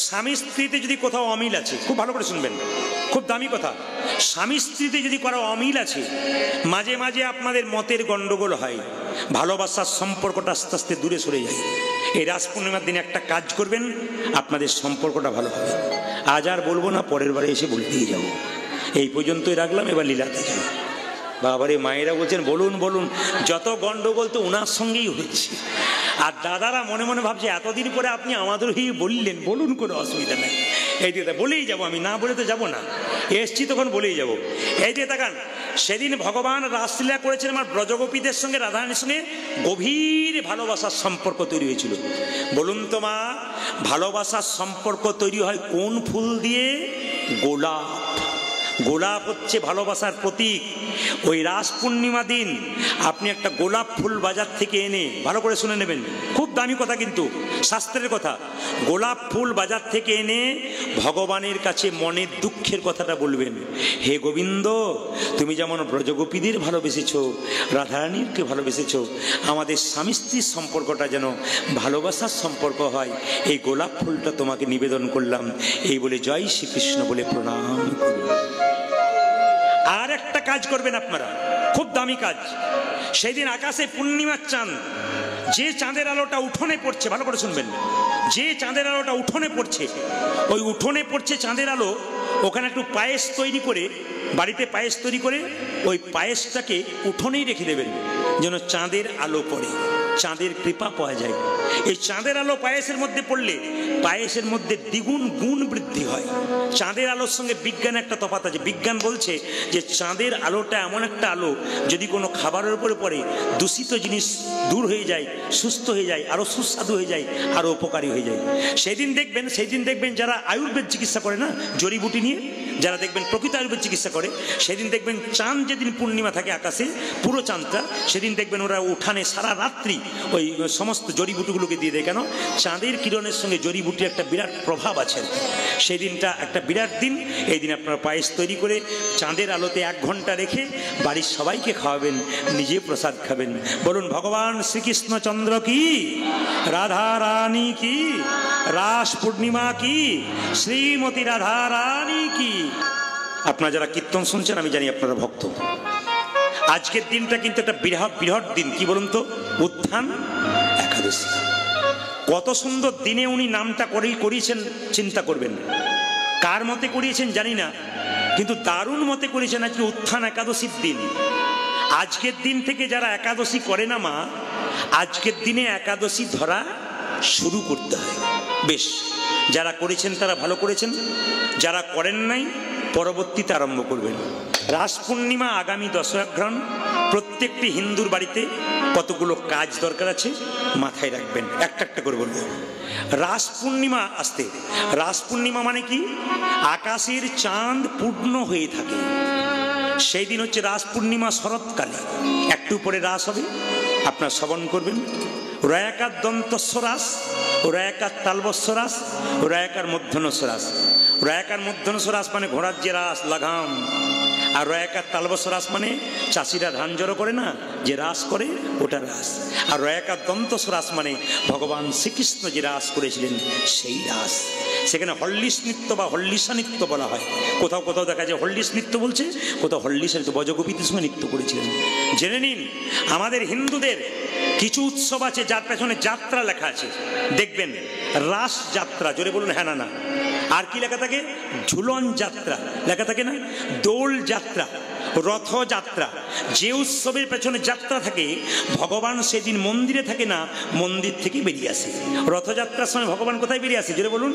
স্বামী স্ত্রীতে যদি কোথাও অমিল আছে, খুব ভালো করে শুনবেন, খুব দামি কথা, স্বামী স্ত্রীতে যদি কোনো অমিল আছে, মাঝে মাঝে আপনাদের মতের গন্ডগোল হয়, ভালোবাসার সম্পর্কটা আস্তে আস্তে দূরে সরে যায়, এই রাস পূর্ণিমার দিনে একটা কাজ করবেন, আপনাদের সম্পর্কটা ভালো হবে। আজ আর বলবো না, পরের বারে এসে বলে দিয়ে যাবো। এই পর্যন্তই রাখলাম, এবার লীলাতে যাই। বাবারে মায়েরা বলছেন বলুন বলুন, যত গন্ডগোল তো ওনার সঙ্গেই হয়েছে। আর দাদারা মনে মনে ভাবছে এতদিন পরে আপনি আমাদের হয়ে বললেন, বলুন, কোনো অসুবিধা নেই। এই দিকে বলেই যাবো, আমি না বলে তো যাবো না, এসছি তখন বলেই যাবো। এই দিকে তাকান, সেদিন ভগবান রাসলীলা করেছেন আমার ব্রজগোপীদের সঙ্গে, রাধারানীর সঙ্গে গভীর ভালোবাসার সম্পর্ক তৈরি হয়েছিল। বলুন তো মা, ভালোবাসার সম্পর্ক তৈরি হয় কোন ফুল দিয়ে? গোলাপ। গোলাপ হচ্ছে ভালোবাসার প্রতীক। ওই রাস পূর্ণিমা দিন আপনি একটা গোলাপ ফুল বাজার থেকে এনে, ভালো করে শুনে নেবেন, খুব দামি কথা কিন্তু শাস্ত্রের কথা, গোলাপ ফুল বাজার থেকে এনে ভগবানের কাছে মনের দুঃখের কথাটা বলবেন। হে গোবিন্দ, তুমি যেমন ব্রজগোপীদের ভালোবেসেছ, রাধারানীকে ভালোবেসেছ, আমাদের স্বামী স্ত্রীর সম্পর্কটা যেন ভালোবাসার সম্পর্ক হয়, এই গোলাপ ফুলটা তোমাকে নিবেদন করলাম, এই বলে জয় শ্রীকৃষ্ণ বলে প্রণাম করুন। আর একটা কাজ করবেন আপনারা, খুব দামি কাজ। সেই দিন আকাশে পূর্ণিমার চাঁদ, যে চাঁদের আলোটা উঠোনে পড়ছে, ভালো করে শুনবেন, যে চাঁদের আলোটা উঠোনে পড়ছে, ওই উঠোনে পড়ছে চাঁদের আলো, ওখানে একটু পায়েস তৈরি করে, বাড়িতে পায়েস তৈরি করে ওই পায়েসটাকে উঠোনেই রেখে দেবেন, যেন চাঁদের আলো পড়ে, চাঁদের কৃপা পাওয়া যায়। এই চাঁদের আলো পায়েসের মধ্যে পড়লে পায়েসের মধ্যে দ্বিগুণ গুণ বৃদ্ধি হয়। চাঁদের আলোর সঙ্গে বিজ্ঞানের একটা তফাৎ আছে। বিজ্ঞান বলছে যে চাঁদের আলোটা এমন একটা আলো, যদি কোনো খাবারের উপরে পড়ে, দূষিত জিনিস দূর হয়ে যায়, সুস্থ হয়ে যায়, আরও সুস্বাদু হয়ে যায়, আরও উপকারী হয়ে যায়। সেই দিন দেখবেন যারা আয়ুর্বেদ চিকিৎসা করে না, জড়িবুটি নিয়ে যারা দেখবেন প্রকৃত আয়ুর্বেদ চিকিৎসা করে, সেদিন দেখবেন চাঁদ যেদিন পূর্ণিমা থাকে আকাশে, পুরো চাঁদটা, সেদিন দেখবেন ওরা উঠানে সারা রাত্রি ওই সমস্ত জড়িবুটিগুলোকে দিয়ে দেয়। কেন? চাঁদের কিরণের সঙ্গে জড়িবুটির একটা বিরাট প্রভাব আছে। সেই দিনটা একটা বিরাট দিন। এই দিন আপনারা পায়েস তৈরি করে চাঁদের আলোতে 1 ঘন্টা রেখে বাড়ির সবাইকে খাওয়াবেন, নিজে প্রসাদ খাবেন। বলুন ভগবান শ্রীকৃষ্ণচন্দ্র কি, রাধা রানী কি, রাস পূর্ণিমা কি, শ্রীমতী রাধা রানী কি। আপনারা যারা কীর্তন শুনছেন, আমি জানি আপনারা ভক্ত। আজকের দিনটা কিন্তু একটা বৃহৎ দিন। কি বলুন তো? উত্থান একাদশী। কত সুন্দর দিনে উনি নামটা করিয়েছেন, চিন্তা করবেন। কার মতে করিয়েছেন জানি না, কিন্তু দারুণ মতে করেছেন। আজকে উত্থান একাদশীর দিন। আজকের দিন থেকে যারা একাদশী করে না মা, আজকের দিনে একাদশী ধরা শুরু করতে হয়। বেশ, যারা করেছেন তারা ভালো করেছেন, যারা করেন নাই পরবর্তীতে আরম্ভ করবেন। রাস পূর্ণিমা আগামী 10 অঘ্রাণ। প্রত্যেকটি হিন্দুর বাড়িতে কতগুলো কাজ দরকার আছে মাথায় রাখবেন, একটা একটা করে বলবো। রাস পূর্ণিমা আসতে, রাস পূর্ণিমা মানে কি? আকাশের চাঁদ পূর্ণ হয়ে থাকে, সেই দিন হচ্ছে রাস পূর্ণিমা। শরৎকালে একটু পরে রাস হবে, আপনার শ্রবণ করবেন। রয়াকার দন্তস্ব রাস, রয়াকার তালবস্য রাস, রয়াকার মধ্যনস্ব রাস। রয়াকার মধ্যনস্ব রাস মানে ঘোড়ার যে রাস, লাগাম। আর রয়াকার তালবস্য রাস মানে চাষিরা ধান জড়ো করে না, যে রাস করে, ওটা রাস। আর রয়াকার দন্তস্ব রাস মানে ভগবান শ্রীকৃষ্ণ যে রাস করেছিলেন সেই রাস। সেখানে হল্লিস নৃত্য বা হল্লিসা নৃত্য বলা হয়। কোথাও কোথাও দেখা যায় হল্লিস নৃত্য বলছে, কোথাও হল্লিসা নৃত্য। ব্রজগোপীদের সঙ্গে নৃত্য করেছিলেন। জেনে নিন, আমাদের হিন্দুদের কিছু উৎসব আছে যার পেছনে যাত্রা লেখা আছে। দেখবেন রাস যাত্রা, জোরে বলুন হ্যাঁ না না। আর কি লেখা থাকে? ঝুলন যাত্রা লেখা থাকে না, দোল যাত্রা, রথযাত্রা। যে উৎসবের পেছনে যাত্রা থাকে, ভগবান সেদিন মন্দিরে থাকে না, মন্দির থেকে বেরিয়ে আসে। রথযাত্রার সময় ভগবান কোথায় বেরিয়ে আসে? জোরে বলুন।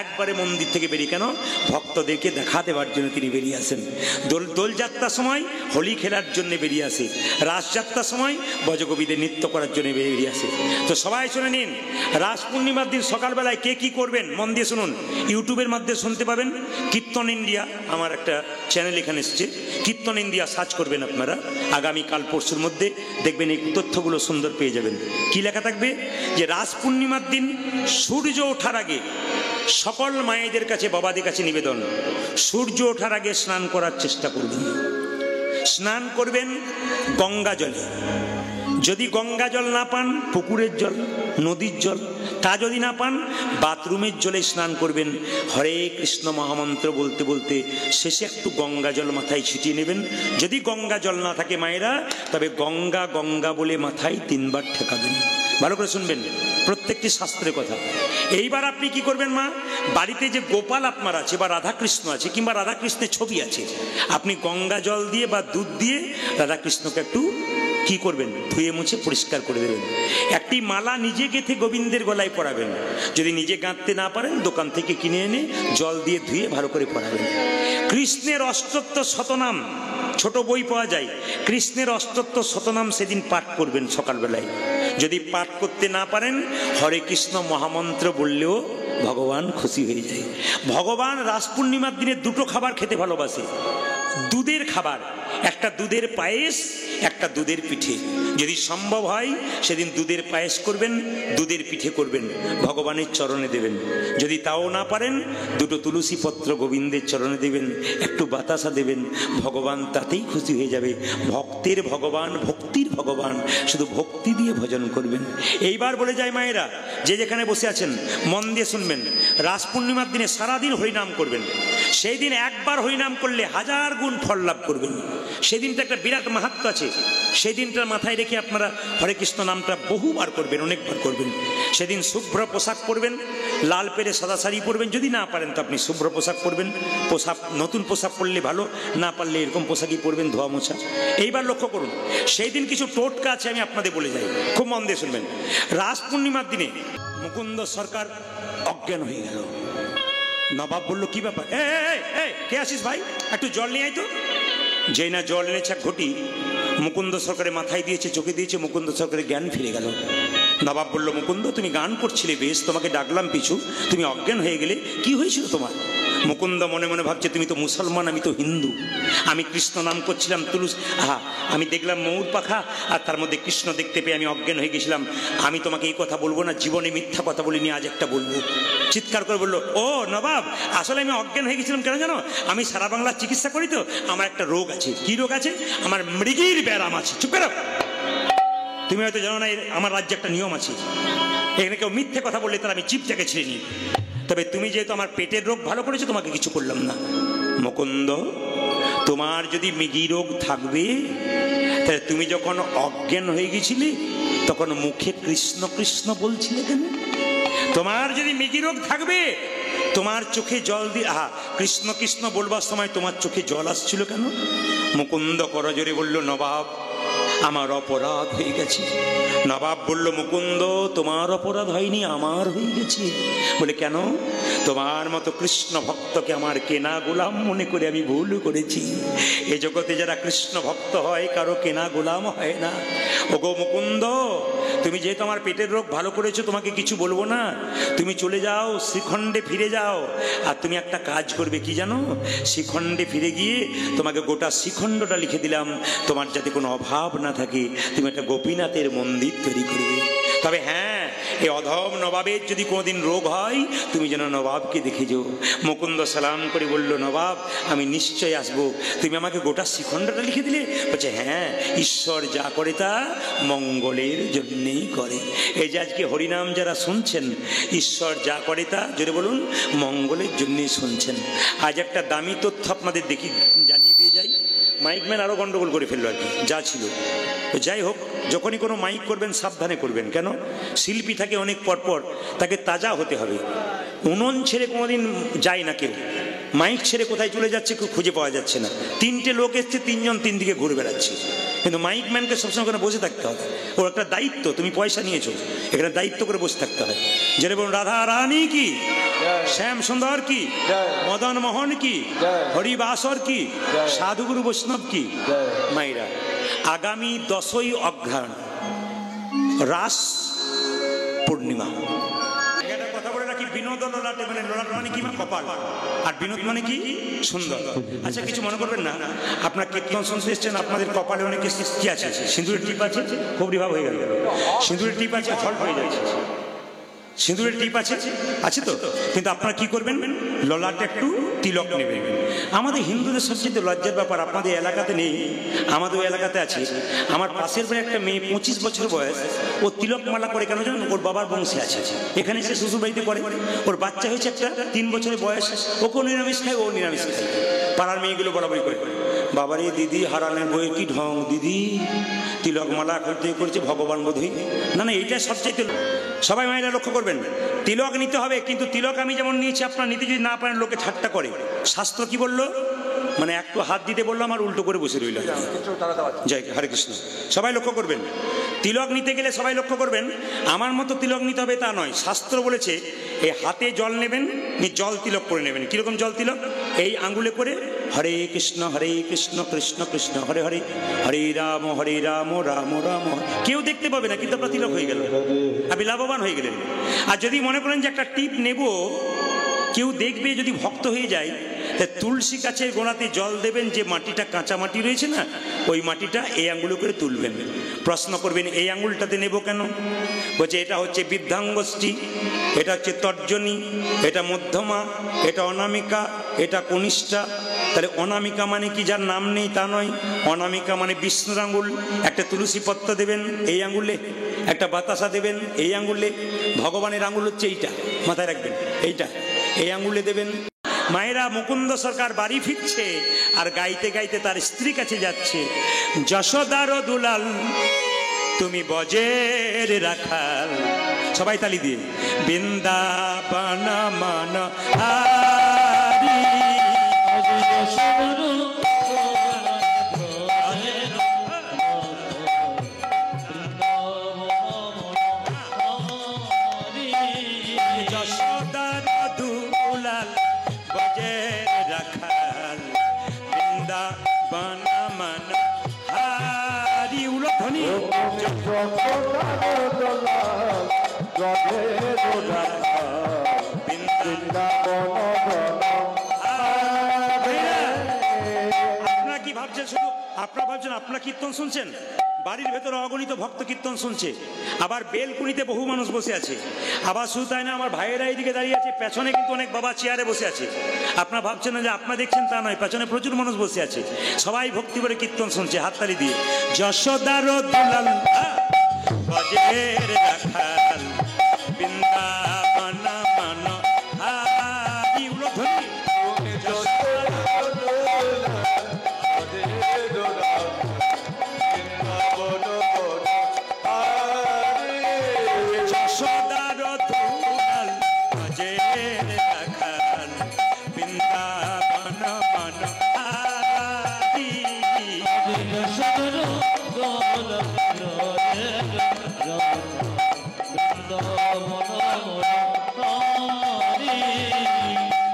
একবারে মন্দির থেকে বেরিয়ে। কেন? ভক্তদেরকে দেখা দেওয়ার জন্য তিনি বেরিয়ে আসেন। দোলযাত্রার সময় হোলি খেলার জন্য বেরিয়ে আসে। রাসযাত্রার সময় ব্রজগোপীদের নৃত্য করার জন্য বেরিয়ে আসে। তো সবাই শুনে নিন, রাস পূর্ণিমার দিন সকালবেলায় কে কি করবেন মন দিয়ে শুনুন। ইউটিউবের মাধ্যমে শুনতে পাবেন। কীর্তন ইন্ডিয়া আমার একটা চ্যানেল এখানে এসছে, কীর্তন ইন্ডিয়া সার্চ করবেন আপনারা। আগামীকাল পরশুর মধ্যে দেখবেন এই তথ্যগুলো সুন্দর পেয়ে যাবেন। কি লেখা থাকবে? যে রাস পূর্ণিমার দিন সূর্য ওঠার আগে সকল মায়েদের কাছে, বাবাদের কাছে নিবেদন, সূর্য ওঠার আগে স্নান করার চেষ্টা করবেন। স্নান করবেন গঙ্গা জলে। যদি গঙ্গা জল না পান, পুকুরের জল, নদীর জল, তা যদি না পান, বাথরুমের জলে স্নান করবেন। হরে কৃষ্ণ মহামন্ত্র বলতে বলতে শেষে একটু গঙ্গা জল মাথায় ছিটিয়ে নেবেন। যদি গঙ্গা জল না থাকে মায়েরা, তবে গঙ্গা গঙ্গা বলে মাথায় 3 বার ঠেকাবেন। ভালো করে শুনবেন, প্রত্যেকটি শাস্ত্রের কথা। এইবার আপনি কি করবেন মা, বাড়িতে যে গোপাল আপনার আছে বা রাধাকৃষ্ণ আছে, কিংবা রাধাকৃষ্ণের ছবি আছে, আপনি গঙ্গা জল দিয়ে বা দুধ দিয়ে রাধাকৃষ্ণকে একটু কি করবেন, ধুয়ে মুছে পরিষ্কার করে দেবেন। একটি মালা নিজে গেঁথে গোবিন্দের গলায় পরাবেন। যদি নিজে গাঁথতে না পারেন, দোকান থেকে কিনে এনে জল দিয়ে ধুয়ে ভালো করে পরাবেন। কৃষ্ণের অষ্টোত্তর শতনাম, ছোট বই পাওয়া যায়, কৃষ্ণের অষ্টোত্তর শতনাম সেদিন পাঠ করবেন সকালবেলায়। যদি পাঠ করতে না পারেন, হরে কৃষ্ণ মহামন্ত্র বললেও ভগবান খুশি হয়ে যায়। ভগবান রাস পূর্ণিমার দিনে 2টো খাবার খেতে ভালোবাসে। দুধের খাবার, একটা দুধের পায়েস, একটা দুধের পিঠে। যদি সম্ভব হয় সেদিন দুধের পায়েস করবেন, দুধের পিঠে করবেন, ভগবানের চরণে দেবেন। যদি তাও না পারেন, 2টো তুলসী পত্র গোবিন্দের চরণে দেবেন, একটু বাতাসা দেবেন, ভগবান তাতেই খুশি হয়ে যাবে। ভক্তের ভগবান, ভক্তির ভগবান, শুধু ভক্তি দিয়ে ভজন করবেন। এইবার বলে যায় মায়েরা, যে যেখানে বসে আছেন মন দিয়ে শুনবেন, রাস পূর্ণিমার দিনে সারাদিন হরিনাম করবেন। সেই দিন একবার হরিনাম করলে 1000 গুণ ফল লাভ করবেন। সেদিনটা একটা বিরাট মাহাত্ম্য আছে। সেই দিনটার মাথায় রেখে আপনারা হরে কৃষ্ণ নামটা বহুবার করবেন, অনেকবার করবেন। সেদিন শুভ্র পোশাক পরবেন, লাল পেরে সাদা শাড়ি পরবেন। যদি না পারেন তো আপনি শুভ্র পোশাক পরবেন। পোশাক নতুন পোশাক পরলে ভালো, না পারলে এরকম পোশাকই পরবেন, ধোয়া মোছা। এইবার লক্ষ্য করুন, সেই দিন কিছু টোটকা আছে, আমি আপনাদের বলে যাই, খুব মন দিয়ে শুনবেন। রাস পূর্ণিমার দিনে মুকুন্দ সরকার অজ্ঞান হয়ে গেল। নবাব বলল, কি ব্যাপার, কে আসিস ভাই, একটু জল নিয়ে আয় তো। যেই না জল এনেছে এক ঘটি, মুকুন্দ সরকারের মাথায় দিয়েছে, চোখে দিয়েছে, মুকুন্দ সরকারের জ্ঞান ফিরে গেল। নবাব বলল, মুকুন্দ তুমি গান করছিলে বেশ, তোমাকে ডাকলাম পিছু, তুমি অজ্ঞান হয়ে গেলে, কি হয়েছিল তোমার? মুকুন্দ মনে মনে ভাবছে, তুমি তো মুসলমান, আমি তো হিন্দু। আমি কৃষ্ণ নাম করছিলাম, আমি দেখলাম ময়ূর পাখা, আর তার মধ্যে কৃষ্ণ দেখতে পেয়ে আমি অজ্ঞান হয়ে গেছিলাম। আমি তোমাকে এই কথা বলবো না, জীবনে মিথ্যা কথা বলিনি, আজ একটা বলবো। চিৎকার করে বললো, ও নবাব, আসলে আমি অজ্ঞান হয়ে গেছিলাম কেন জানো? আমি সারা বাংলার চিকিৎসা করি তো, আমার একটা রোগ আছে। কি রোগ আছে? আমার মৃগীর ব্যারাম আছে। চুপ করো, তুমি হয়তো জানো না, আমার রাজ্যে একটা নিয়ম আছে, এখানে কেউ মিথ্যে কথা বললে তার আমি জিভটাকে ছিঁড়ে নিই। তবে তুমি যেহেতু আমার পেটের রোগ ভালো করেছো, তোমাকে কিছু করলাম না। মুকুন্দ, তোমার যদি মৃগী রোগ থাকবে, তাহলে তুমি যখন অজ্ঞান হয়ে গেছিলে তখন মুখে কৃষ্ণ কৃষ্ণ বলছিলে কেন? তোমার যদি মৃগী রোগ থাকবে, তোমার চোখে জল দিয়ে কৃষ্ণ কৃষ্ণ বলবার সময় তোমার চোখে জল আসছিল কেন? মুকুন্দ করজোরে বলল, নবাব আমার অপরাধ হয়ে গেছে। নবাব বলল, মুকুন্দ তোমার অপরাধ হয়নি, আমার হয়ে গেছে। বলে, কেন? তোমার মতো কৃষ্ণ ভক্তকে আমার কেনা গোলাম মনে করে আমি ভুল করেছি। এ জগতে যারা কৃষ্ণ ভক্ত হয়, কারো কেনা গোলাম হয় না। ওগো মুকুন্দ, তুমি যেহেতু আমার পেটের রোগ ভালো করেছো, তোমাকে কিছু বলবো না। তুমি চলে যাও, শ্রীখণ্ডে ফিরে যাও। আর তুমি একটা কাজ করবে, কি জানো? শ্রীখণ্ডে ফিরে গিয়ে তোমাকে গোটা শ্রীখণ্ডটা লিখে দিলাম, তোমার যাতে কোনো অভাব না থাকে, তুমি একটা গোপীনাথের মন্দির তৈরি করবে। তবে হ্যাঁ, এই অধম নবাবের যদি কোনোদিন রোগ হয়, তুমি যেন নবাবকে দেখে যাও। মুকুন্দ সালাম করে বলল, নবাব আমি নিশ্চয় আসবো। তুমি আমাকে গোটা শ্রীখণ্ডটা লিখে দিলে? বলছে, হ্যাঁ, ঈশ্বর যা করে তা মঙ্গলের জন্যেই করে। এই যে আজকে হরিনাম যারা শুনছেন, ঈশ্বর যা করে তা, জোরে বলুন, মঙ্গলের জন্যেই শুনছেন। আজ একটা দামি তথ্য আপনাদের জানিয়ে দিয়ে যাই। মাইকম্যান আরও গন্ডগোল করে ফেললো আর কি, যা ছিল। যাই হোক, যখনই কোনো মাইক করবেন সাবধানে করবেন। কেন? শিল্পী থাকে অনেক পরপর, তাকে তাজা হতে হবে। উনুন ছেড়ে কোনোদিন যায় না কেউ, মাইক ছেড়ে কোথায় চলে যাচ্ছে কেউ খুঁজে পাওয়া যাচ্ছে না। 3টে লোক এসছে, 3জন 3 দিকে ঘুরে বেড়াচ্ছে। কিন্তু মাইকম্যানকে সবসময় ওখানে বসে থাকতে হবে, ওর একটা দায়িত্ব। তুমি পয়সা নিয়েছো, এখানে দায়িত্ব করে বসে থাকতে হয়। যেটা বলুন, রাধা রানী কি, শ্যাম সুন্দর কি, মদন মোহন কি, হরিবাসর কি, সাধুগুরু বৈষ্ণব কি। মাইরা, আগামী 10ই অঘ্রাণ রাস পূর্ণিমা। কথা বলে রাখি, বিনোদ ললাটে, মানে ললাট মানে কি, কপাল, আর বিনোদ মানে কি, সুন্দর। আচ্ছা, কিছু মনে করবেন না, আপনার কীর্তন শুনতে এসছেন, আপনাদের কপালে অনেক কি আছে? সিঁদুরের টিপ আছে, খুব রিভাব হয়ে গেল। সিঁদুরের টিপ আছে, ফল হয়ে যাচ্ছে। সিঁদুরের টিপ আছে আছে তো, কিন্তু আপনারা কি করবেন, ললাটে একটু তিলক নেবেন। আমাদের হিন্দুদের সবচেয়ে লজ্জার ব্যাপার, আপনাদের এলাকাতে নেই, আমাদের ওই এলাকাতে আছে। আমার পাশের বাড়ি একটা মেয়ে 25 বছর বয়স, ও তিলক মালা করে কেন জানেন, ওর বাবার বংশে আছে, এখানে সে শ্বশুর বাড়িতে করে। ওর বাচ্চা হয়েছে একটা 3 বছরের বয়স, ওকেও নিরামিষ খায়, ও নিরামিষ খায়। পাড়ার মেয়েগুলো বরাবরই করে, বাবারে দিদি হারানের বইয়ের কি ঢং, দিদি তিলক মালা করতে করছে ভগবান বোধই। না না, এইটা সবচেয়ে, সবাই মায়েরা লক্ষ্য করবেন, তিলক নিতে হবে, কিন্তু তিলক আমি যেমন নিয়েছি আপনার নিতে যদি না পারেন লোকে ঠাট্টা করে। শাস্ত্র কি বললো, মানে একটু হাত দিতে বললাম আর উল্টো করে বসে রইল। জয় হরে কৃষ্ণ। সবাই লক্ষ্য করবেন, তিলক নিতে গেলে সবাই লক্ষ্য করবেন, আমার মতো তিলক নিতে হবে তা নয়। শাস্ত্র বলেছে এই হাতে জল নেবেন, জল তিলক করে নেবেন। কিরকম জল তিলক, এই আঙ্গুলে করে হরে কৃষ্ণ কৃষ্ণ কৃষ্ণ হরে হরে, হরে রাম রাম রাম। কেউ দেখতে পাবে না, কিন্তু আপনার তিলক হয়ে গেল, আপনি লাভবান হয়ে গেলেন। আর যদি মনে করেন যে একটা টিপ নেব, কেউ দেখবে, যদি ভক্ত হয়ে যায়, তুলসী গাছের গোড়াতে জল দেবেন, যে মাটিটা কাঁচা মাটি রয়েছে না, ওই মাটিটা এই আঙ্গুলে করে তুলবেন। প্রশ্ন করবেন এই আঙ্গুলটাতে নেব কেন, বলছে এটা হচ্ছে বৃদ্ধাঙ্গুষ্ঠী, এটা হচ্ছে তর্জনী, এটা মধ্যমা, এটা অনামিকা, এটা কনিষ্ঠা। তাহলে অনামিকা মানে কি, যার নাম নেই তা নয়, অনামিকা মানে বিষ্ণুর আঙ্গুল। একটা তুলসী পত্র দেবেন এই আঙ্গুলে, একটা বাতাসা দেবেন এই আঙ্গুলে, ভগবানের আঙ্গুল হচ্ছে এইটা, মাথায় রাখবেন, এইটা এই আঙ্গুলে দেবেন। মায়েরা, মুকুন্দ সরকার বাড়ি ফিরছে আর গাইতে গাইতে তার স্ত্রী কাছে যাচ্ছে, যশোদার দুলাল তুমি বজের রাখাল। সবাই তালি দিয়ে, বৃন্দাবন মন হারি। যশোদার দুলাল বজের রাখাল, বৃন্দাবন মন হারি। উলধ্বনি আপনারা কি ভাবছেন, শুধু আপনারা ভাবছেন আপনারা কীর্তন শুনছেন, বাড়ির ভেতরে অগণিত ভক্ত কীর্তন শুনছে, আবার বেলকুনিতে বহু মানুষ বসে আছে। আবার শুধু তাই না, আমার ভাইয়েরা এইদিকে দাঁড়িয়ে আছে, পেছনে কিন্তু অনেক বাবা চেয়ারে বসে আছে। আপনারা ভাবছেন না যে আপনারা দেখছেন তা নয়, পেছনে প্রচুর মানুষ বসে আছে, সবাই ভক্তি করে কীর্তন শুনছে হাততালি দিয়ে। যশোদার দুলাল বজের রাখাল, বৃন্দাবন মন হারি। উলধ্বনি যশোদার দুলাল বজের রাখাল, বৃন্দাবন মন হারি।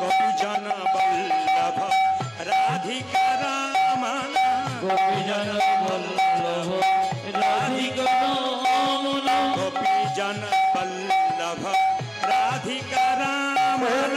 গোপীজন বল্লভ রাধিকা রামন, গোপীজন বল্লভ রাধিকা রামন, গোপীজন বল্লভ রাধিকা রামন।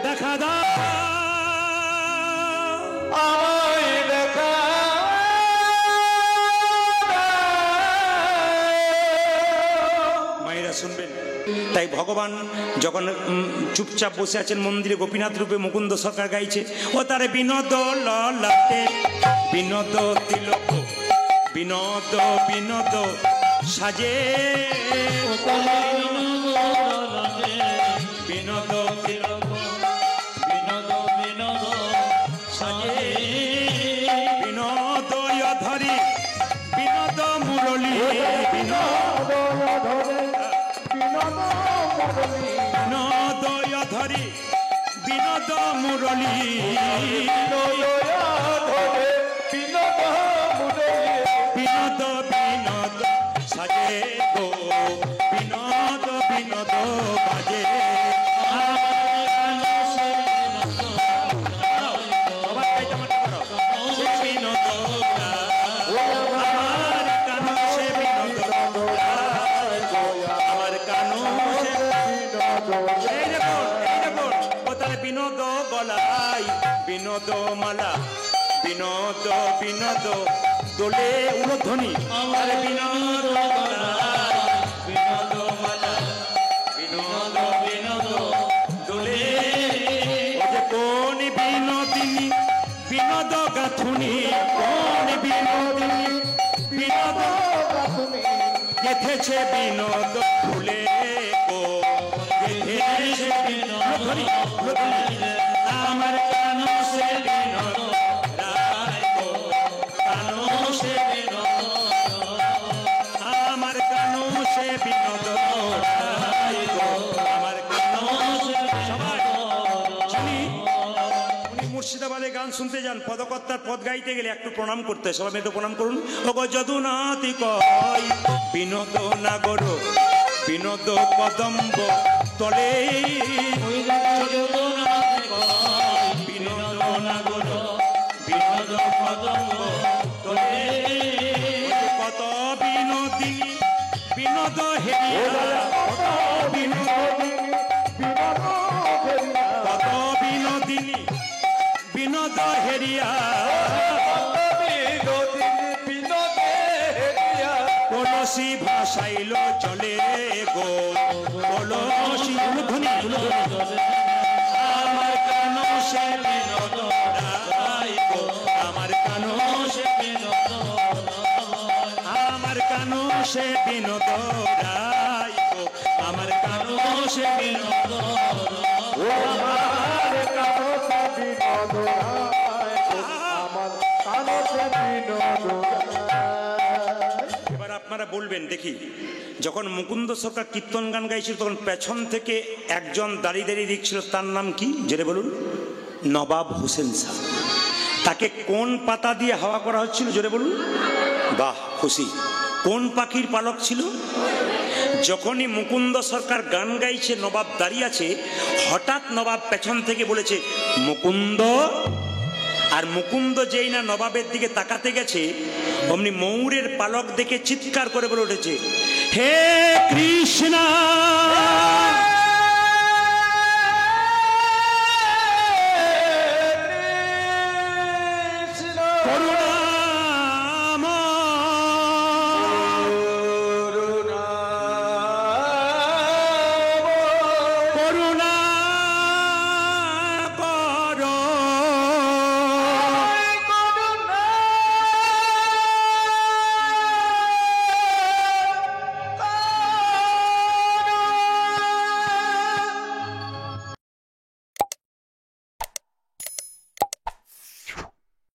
দেখা দাও মায়েরা শুনবেন। তাই ভগবান যখন চুপচাপ বসে আছেন মন্দিরে গোপীনাথ রূপে মুকুন্দ সরকার গাইছে, ও তার বিনোদ ললাটে বিনোদ তিলক বিনোদ বিনোদ সাজে, বিনোদ তিলক বিনোদ বিনোদ সাজে, বিনোদ ধরি বিনোদ মুরলী বিনোদ ধরি বিনোদ মুরলী বিনোদ বিনোদ সাজে গো, বিনোদ বিনোদ বাজে। বিনোদ গলাই বিনোদ মালা বিনোদ বিনোদ দোলে উলধ্বনি, আর বিনোদ গলাই বিনোদ মালা বিনোদ বিনোদ দোলে, কোন বিনোদিনী বিনোদ গাথুনি, কোন বিনোদিনী বিনোদ গেথেছে বিনোদ ফুলে গো, গেথেছে বিনোদ আমার কানো সে বিনোদ রায় গো, কানো সে বিনোদ আমার কানো সে বিনোদ রায় গো, আমার কানো সে। সবাই শুনি, উনি মুর্শিদাবাদে গান শুনতে যান, পদকর্তার পদ গাইতে গেলে একটু প্রণাম করতে, সবাই একটু প্রণাম করুন। ওগো যদুনাথি কয় বিনোদ নাগর বিনোদ কদম্ব তলে, বিনোদ নাগর বিনোদ কদম্ব তলে, কত বিনোদিনী বিনোদ হেরিয়া, কত বিনোদিনী বিনোদ হেরিয়া, কলসি ভাসাইল চলে গো, কলসি ধ্বনি, আমার কানো সে বিনোদ রায় গো, আমার কানো সে বিনোদ, আমার কানো সে বিনোদ রায় গো, আমার কানো সে বিনোদ, আমার কানো সে বিনোদ রায় গো, আমার কানো সে বিনোদ। এবার আপনারা বলবেন দেখি, যখন মুকুন্দ সরকার কীর্তন গান গাইছিল তখন পেছন থেকে একজন দাঁড়িয়ে দাঁড়িয়ে দেখছিল, তার নাম কি জেনে বলুন? নবাব হোসেন শাহ। তাকে কোন পাতা দিয়ে হাওয়া করা হচ্ছিল জোরে বলুন? বাহ, খুশি। কোন পাখির পালক ছিল? যখনই মুকুন্দ সরকার গান গাইছে, নবাব দাঁড়িয়ে আছে, হঠাৎ নবাব পেছন থেকে বলেছে মুকুন্দ, আর মুকুন্দ যেই না নবাবের দিকে তাকাতে গেছে, অমনি ময়ূরের পালক দেখে চিৎকার করে বলে উঠেছে, হে কৃষ্ণা